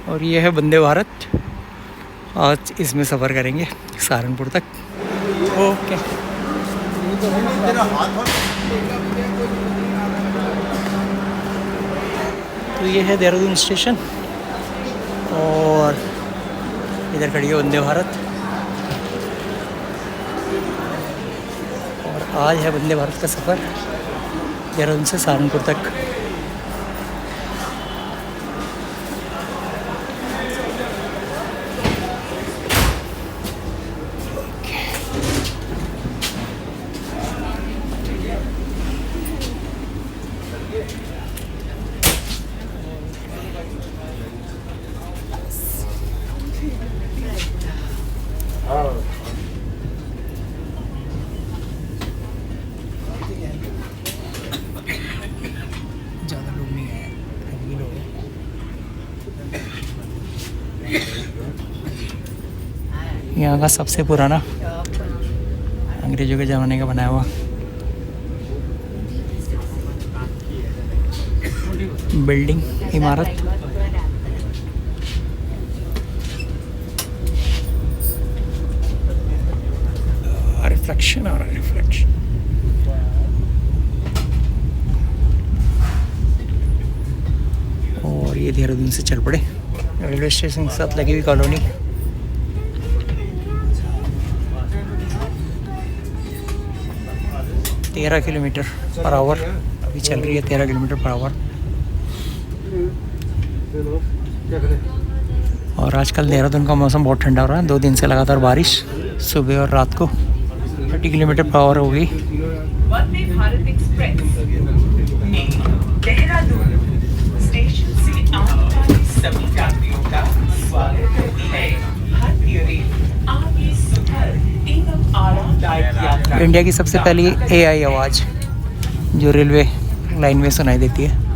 और ये है वंदे भारत। आज इसमें सफ़र करेंगे सहारनपुर तक। ओके। तो ये है देहरादून स्टेशन और इधर खड़ी है वंदे भारत। और आज है वंदे भारत का सफ़र देहरादून से सहारनपुर तक। ज़्यादा लोग नहीं आए, कम ही लोग हैं। यहाँ का सबसे पुराना अंग्रेजों के ज़माने का बनाया हुआ बिल्डिंग, इमारत। रिफ्लेक्शन आ रहा है, रिफ्लेक्शन। और ये देहरादून से चल पड़े रेलवे स्टेशन के साथ लगी हुई कॉलोनी। तेरह किलोमीटर पर आवर अभी चल रही है, 13 किलोमीटर पर आवर। और आजकल देहरादून का मौसम बहुत ठंडा हो रहा है। 2 दिन से लगातार बारिश, सुबह और रात को 30 किलोमीटर पर आवर हो गई। वंदे भारत एक्सप्रेस देहरादून स्टेशन से आने वाले सभी यात्रियों का स्वागत करती है। भारतीय रेल आपकी सुखद एवं आरामदायक यात्रा। इंडिया की सबसे पहली AI आवाज़ जो रेलवे लाइन में सुनाई देती है।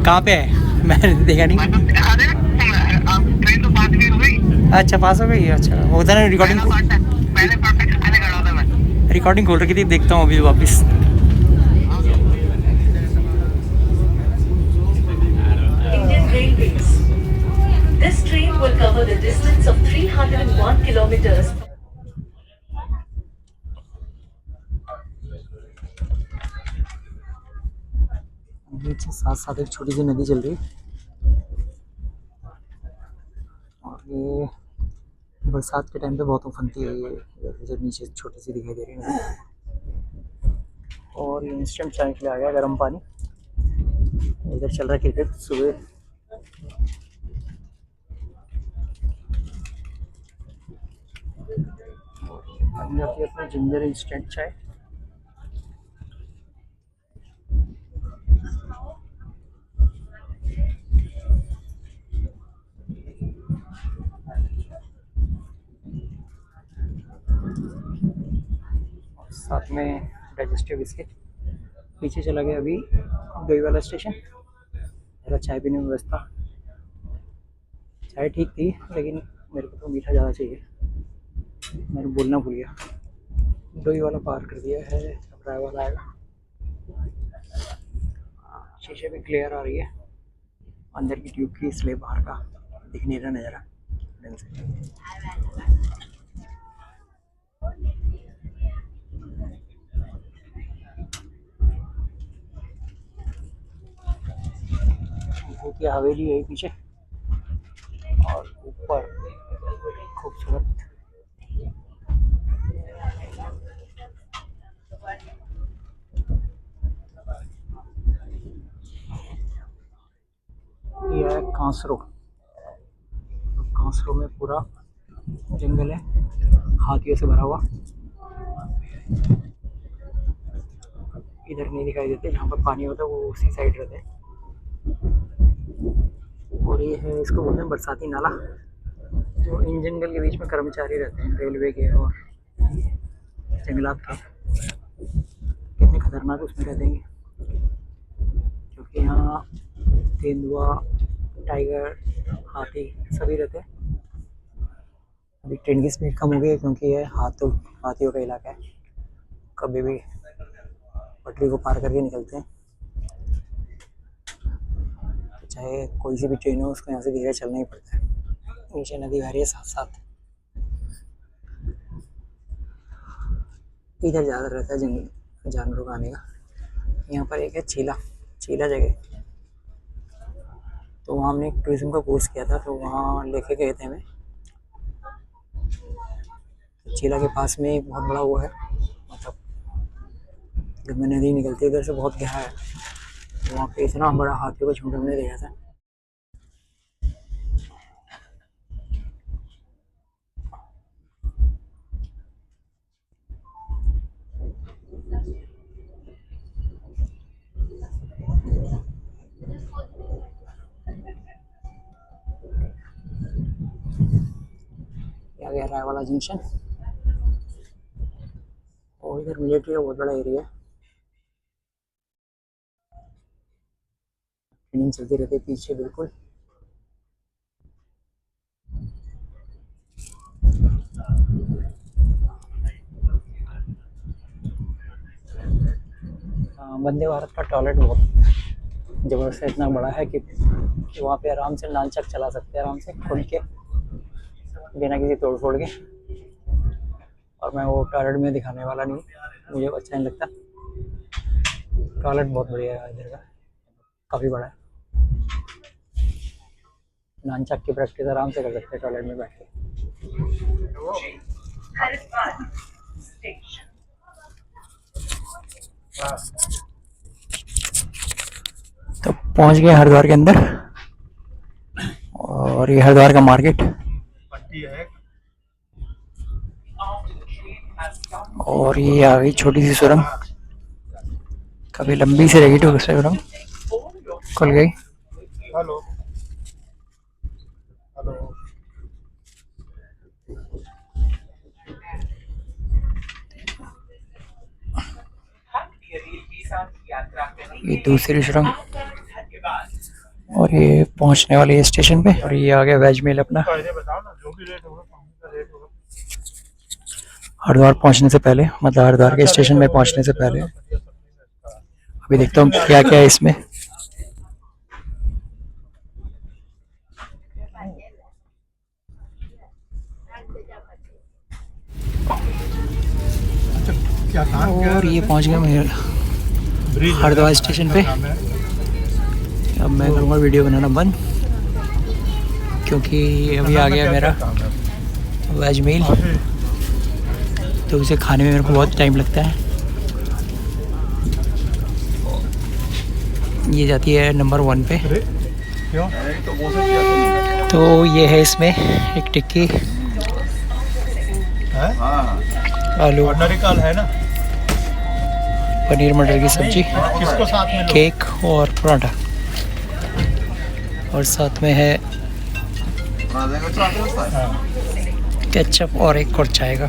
कहाँ पे है? मैंने देखा नहीं। ट्रेन तो पास भी हो गई। अच्छा, पास हो गई। अच्छा, वो उधर रिकॉर्डिंग पहले परफेक्ट खाने खड़ा था मैं। रिकॉर्डिंग खोल रखी थी, देखता हूँ अभी वापस। Indian Railways. This train will cover the distance of 301 kilometers. नीचे साथ साथ एक छोटी सी नदी चल रही है और ये बरसात के टाइम पे बहुत उफनती है। ये जो नीचे छोटी सी दिखाई दे रही है नदी। और ये इंस्टेंट चाय के लिए आ गया गर्म पानी। इधर चल रहा है क्रिकेट सुबह। बन जाती है अपना जिंजर इंस्टेंट चाय। साथ में डाइजेस्टिव बिस्किट। पीछे चला गया अभी दही वाला स्टेशन। मेरा चाय पीने में व्यवस्था। चाय ठीक थी लेकिन मेरे को तो मीठा ज़्यादा चाहिए। मैंने बोलना भूल गया। दही वाला पार कर दिया है, अब राय वाला आएगा। शीशे भी क्लियर आ रही है। अंदर की ट्यूब की स्लेब बाहर का दिख नहीं रहा नज़ारा ढंग से। भूतिया हवेली है पीछे और ऊपर खूबसूरत ये है कांसरो। कांसरो में पूरा जंगल है, हाथियों से भरा हुआ। इधर नहीं दिखाई देते, जहाँ पर पानी होता है वो उसी साइड रहते हैं। और ये है, इसको बोलते हैं बरसाती नाला। जो इन जंगल के बीच में कर्मचारी रहते हैं रेलवे के और जंगलात के, कितने खतरनाक उसमें रहते हैं क्योंकि यहाँ तेंदुआ, टाइगर, हाथी सभी रहते हैं। अभी ट्रेन की स्पीड कम हो गई है क्योंकि ये हाथियों का इलाका है, कभी भी पटरी को पार करके निकलते हैं। तो चाहे कोई सी भी ट्रेन हो उसको यहाँ से धीरे चलना ही पड़ता है। नीचे नदी बह रही है साथ साथ। इधर ज़्यादा रहता है जंगल जानवरों का आने का। यहाँ पर एक है चीला जगह, तो वहाँ हमने टूरिज्म का कोर्स किया था, तो वहाँ लेके गए थे हमें। चीला के पास में एक बहुत बड़ा वो है, मतलब गंगा नदी निकलती है उधर से, बहुत गहरा है। तो वहाँ पे इतना बड़ा हाथियों का झुंड हमने देखा था। गया रायवाला जंक्शन, और इधर मिलिट्री का बहुत बड़ा एरिया है। ट्रेनिंग चलती रहती है पीछे बिल्कुल। वंदे भारत का टॉयलेट बहुत ज़बरदस्त है, इतना बड़ा है कि वहाँ पे आराम से नानचक चला सकते हैं, आराम से खुल के, बिना किसी तोड़ फोड़ के। और मैं वो टॉयलेट में दिखाने वाला नहीं, मुझे अच्छा नहीं लगता। टॉयलेट बहुत बढ़िया है इधर का, काफ़ी बड़ा है। नानचक की प्रैक्टिस आराम से कर सकते हैं टॉयलेट में बैठ के। तो पहुंच गए हरिद्वार के अंदर, और ये हरिद्वार का मार्केट, और ये आ गई छोटी सी सुरंग, काफी लंबी सी रहेगी तो सुरंग, खुल गई। Hello hello. ये दूसरी सुरंग, और ये पहुंचने वाली है स्टेशन पे। और ये आ गया वेज मील अपना। हरिद्वार पहुंचने से पहले, मतलब हरिद्वार के स्टेशन में पहुंचने से पहले, अभी देखता हूँ क्या क्या है इसमें। और ये पहुंच गया मैं हरिद्वार स्टेशन पे। अब मैं करूँगा वीडियो बनाना बंद, क्योंकि अभी आ गया मेरा वेज मील, तो उसे खाने में मेरे को बहुत टाइम लगता है। ये जाती है नंबर 1 पे। तो ये है इसमें एक टिक्की, आलू है ना, पनीर मटर की सब्जी, किसको साथ में केक और पराठा, और साथ में है केचप और एक और चाय का,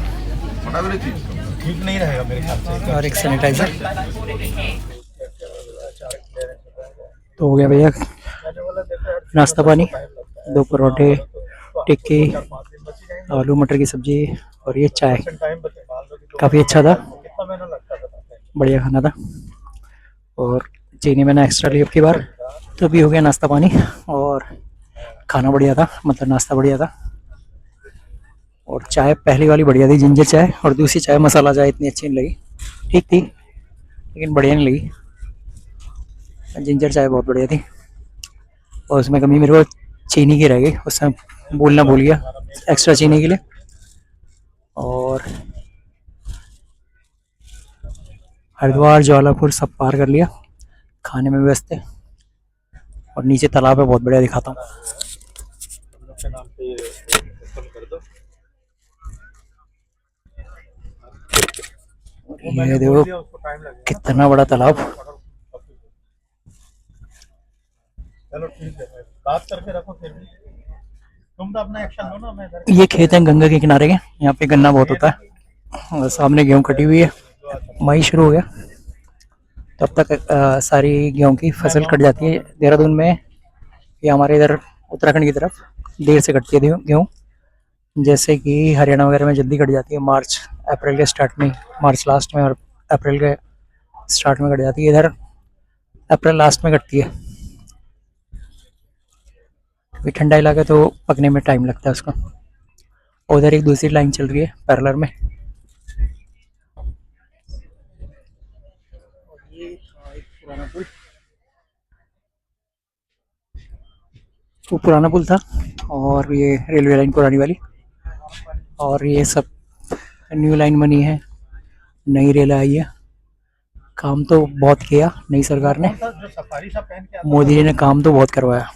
ठीक नहीं रहेगा मेरे ख्याल से, और एक सैनिटाइजर। तो हो गया भैया नाश्ता पानी, 2 परोठे, टिक्की, आलू मटर की सब्जी और ये चाय। काफ़ी अच्छा था, बढ़िया खाना था। और चीनी मैंने एक्स्ट्रा ली अब की बार। तो भी हो गया नाश्ता पानी, और खाना बढ़िया था, मतलब नाश्ता बढ़िया था। और चाय पहली वाली बढ़िया थी, जिंजर चाय, और दूसरी चाय मसाला चाय इतनी अच्छी नहीं लगी, ठीक थी लेकिन बढ़िया नहीं लगी। जिंजर चाय बहुत बढ़िया थी, और उसमें कमी मेरे को चीनी की रह गई, उसमें बोलना भूल गया एक्स्ट्रा चीनी के लिए। और हरिद्वार ज्वालापुर सब पार कर लिया, खाने में व्यस्त है। और नीचे तालाब है, बहुत बढ़िया दिखाता हूँ। ये देखो कितना बड़ा तालाब। चलो ठीक है, बात करके रखो, फिर भी तुम तो अपना एक्शन लो ना। मैं ये खेत है गंगा के किनारे के, यहाँ पे गन्ना बहुत होता है। और सामने गेहूँ कटी हुई है, मई शुरू हो गया, तब तक सारी गेहूँ की फसल कट जाती है। देहरादून में या हमारे इधर उत्तराखंड की तरफ देर से कटती है गेहूँ, जैसे कि हरियाणा वगैरह में जल्दी कट जाती है, मार्च अप्रैल के स्टार्ट में, मार्च लास्ट में और अप्रैल के स्टार्ट में कट जाती है। इधर अप्रैल लास्ट में कटती है, क्योंकि ठंडा इलाका तो पकने में टाइम लगता है उसका। उधर एक दूसरी लाइन चल रही है पैरेलल में। ये था एक पुराना पुल, वो पुराना पुल था, और ये रेलवे लाइन पुरानी वाली, और ये सब न्यू लाइन बनी है, नई रेल आई है। काम तो बहुत किया नई सरकार ने, जो सफारी सा पहन के आता मोदी जी ने काम तो बहुत करवाया,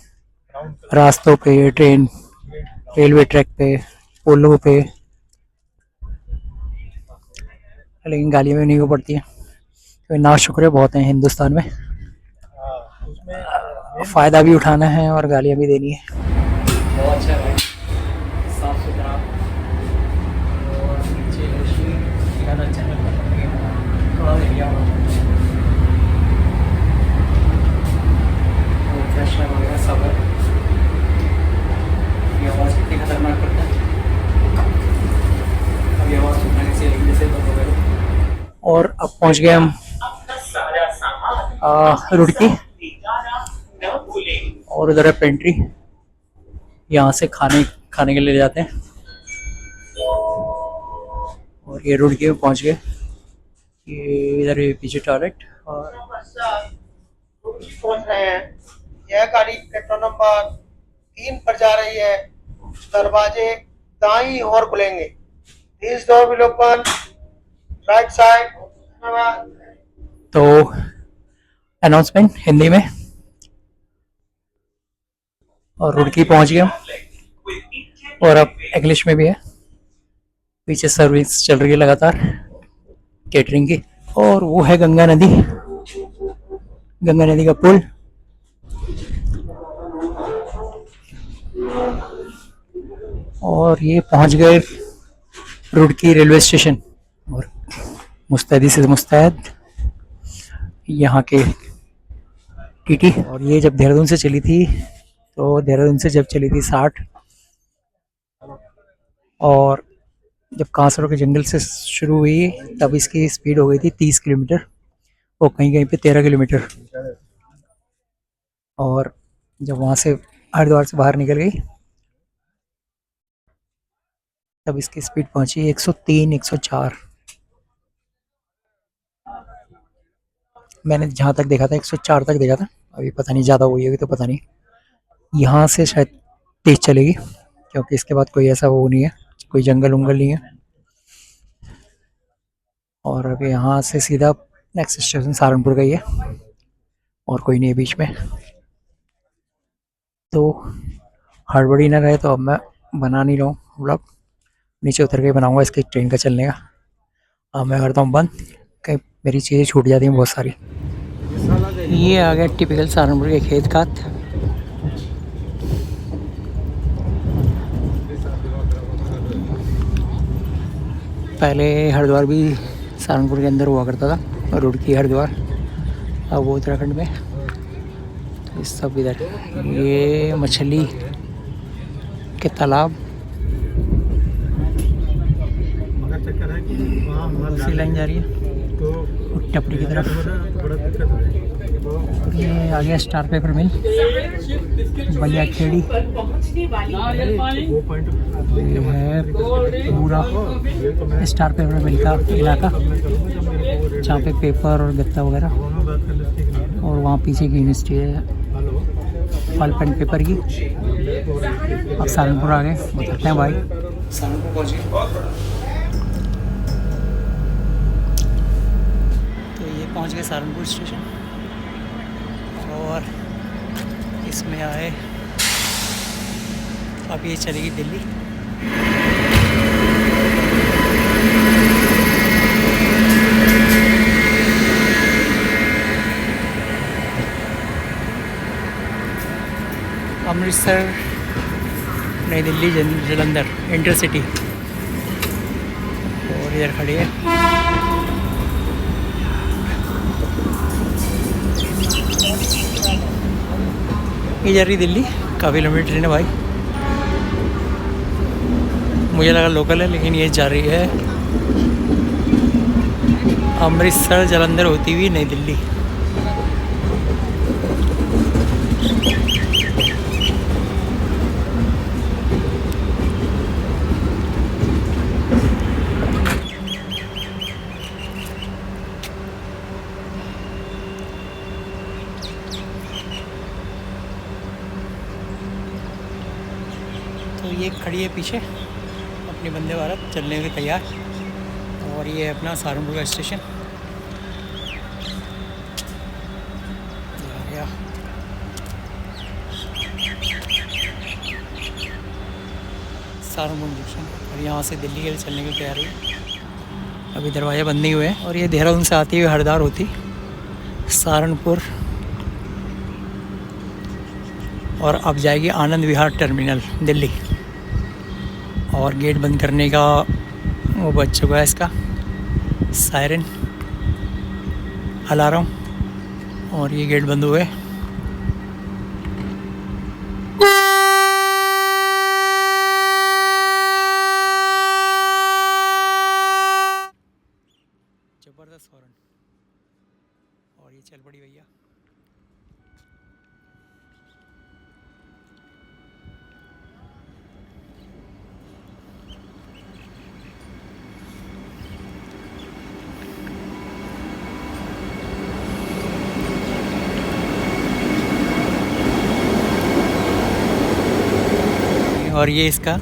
ब्राउन रास्तों पे, ट्रेन, रेलवे ट्रैक पे, पुलों पे। लेकिन गालियाँ भी नहीं को पड़ती हैं, तो नाशुक्र बहुत हैं हिंदुस्तान में, उसमें फ़ायदा भी उठाना है और गालियाँ भी देनी है। बहुत अच्छा है, साफ सुथरा, और नीचे ज़्यादा अच्छा थोड़ा एरिया वगैरह सब है। ये आवाज़ कितनी खतरनाक करता है, अभी आवाज़ सुनना कैसे जैसे वगैरह। और अब पहुँच गए हम रुड़की, और उधर है पेंट्री, यहाँ से खाने के लिए जाते हैं। और ये रुड़की में पहुँच गए, ये इधर है पीछे टॉयलेट। और पहुंच रहे हैं। यह गाड़ी प्लेटफॉर्म नंबर 3 पर जा रही है। दरवाजे दाईं ओर खुलेंगे। This door will open right side. तो अनाउंसमेंट हिंदी में, और रुड़की पहुंच गए हम, और अब इंग्लिश में भी है। पीछे सर्विस चल रही है लगातार केटरिंग की, और वो है गंगा नदी, गंगा नदी का पुल। और ये पहुंच गए रुड़की रेलवे स्टेशन, और मुस्तैदी से मुस्तैद यहाँ के टीटी। और ये जब देहरादून से चली थी, तो देहरादून से जब चली थी 60, और जब कांसरों के जंगल से शुरू हुई तब इसकी स्पीड हो गई थी 30 किलोमीटर, और कहीं कहीं पे 13 किलोमीटर। और जब वहाँ से हरिद्वार से बाहर निकल गई तब इसकी स्पीड पहुंची 103, 104। मैंने जहाँ तक देखा था 104 तक देखा था, अभी पता नहीं ज़्यादा हुई होगी तो पता नहीं। यहाँ से शायद तेज चलेगी, क्योंकि इसके बाद कोई ऐसा वो नहीं है, कोई जंगल उंगल नहीं है। और अब यहाँ से सीधा नेक्स्ट स्टेशन सहारनपुर का ही है, और कोई नहीं है बीच में। तो हड़बड़ी ना रहे तो अब मैं बना नहीं रहा हूँ व्लॉग, नीचे उतर के बनाऊँगा इसकी ट्रेन का चलने का। अब मैं करता हूँ बंद, कहीं मेरी चीज़ें छूट जाती हैं बहुत सारी। ये आ गया टिपिकल सहारनपुर के खेत खात। पहले हरिद्वार भी सहारनपुर के अंदर हुआ करता था, रुड़की हरिद्वार, अब वो उत्तराखंड में। तो इस सब इधर ये मछली के तालाब, मगर चक्कर है कि वहाँ हमारा दूसरी लाइन जा रही है तो टपड़ी की तरफ। बड़ा दिक्कत है। ये आ गया स्टार पेपर मिल, बलिया खेड़ी, वो पॉइंट ये है पूरा स्टार पेपर मिल का इलाका, जहाँ पे पेपर और गत्ता वगैरह। वहाँ बात करने से ठीक नहीं है। और वहाँ पीछे की यूनिवर्सिटी है हेलो पल्प एंड पेपर की। अब सहारनपुर आ गए, बताते हैं भाई सहारनपुर पहुँच गए। तो ये पहुँच गए सहारनपुर स्टेशन, और इसमें आए, अब ये चलेगी दिल्ली। अमृतसर, नई दिल्ली, जलंधर इंटरसिटी। और इधर खड़ी है इधर ही दिल्ली, काफ़ी लंबी ट्रेन है भाई। मुझे लगा लोकल है, लेकिन ये जा रही है अमृतसर जालंधर होती हुई नई दिल्ली। तो ये खड़ी है पीछे अपनी वंदे भारत चलने के तैयार, और ये है अपना सहारनपुर का स्टेशन। सहारनपुर जंक्शन, और यहाँ से दिल्ली के लिए चलने की तैयारी है। अभी दरवाजे बंद नहीं हुए हैं, और ये देहरादून से आती हुई हरिद्वार होती सहारनपुर, और अब जाएगी आनंद विहार टर्मिनल दिल्ली। और गेट बंद करने का वो बज चुका है, इसका सायरन अलार्म, और ये गेट बंद हुए। जबरदस्त हॉर्न, और ये चल पड़ी भैया। और ये इसका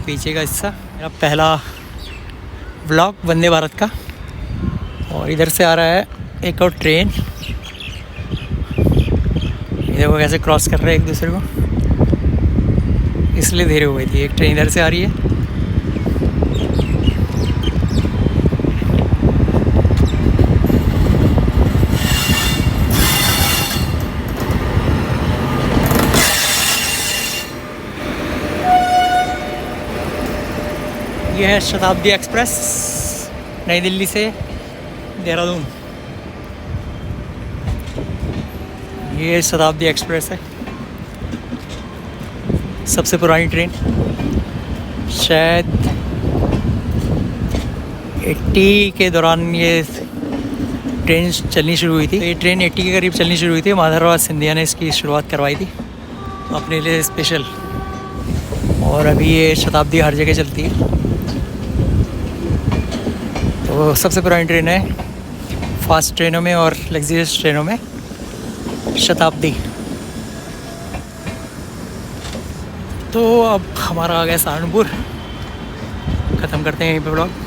पीछे का हिस्सा, मेरा पहला व्लॉग वंदे भारत का। और इधर से आ रहा है एक और ट्रेन, ये देखो कैसे क्रॉस कर रहे हैं एक दूसरे को, इसलिए देरी हो गई थी। एक ट्रेन इधर से आ रही है, यह है शताब्दी एक्सप्रेस नई दिल्ली से देहरादून। ये शताब्दी एक्सप्रेस है, सबसे पुरानी ट्रेन, शायद 80 के दौरान ये ट्रेन चलनी शुरू हुई थी। तो ये ट्रेन 80 के करीब चलनी शुरू हुई थी। माधवराव सिंधिया ने इसकी शुरुआत करवाई थी अपने लिए स्पेशल, और अभी ये शताब्दी हर जगह चलती है। तो सबसे पुरानी ट्रेन है फास्ट ट्रेनों में और लग्जरियस ट्रेनों में शताब्दी। तो अब हमारा आ गया सहारनपुर, ख़त्म करते हैं यहीं पे ब्लॉग।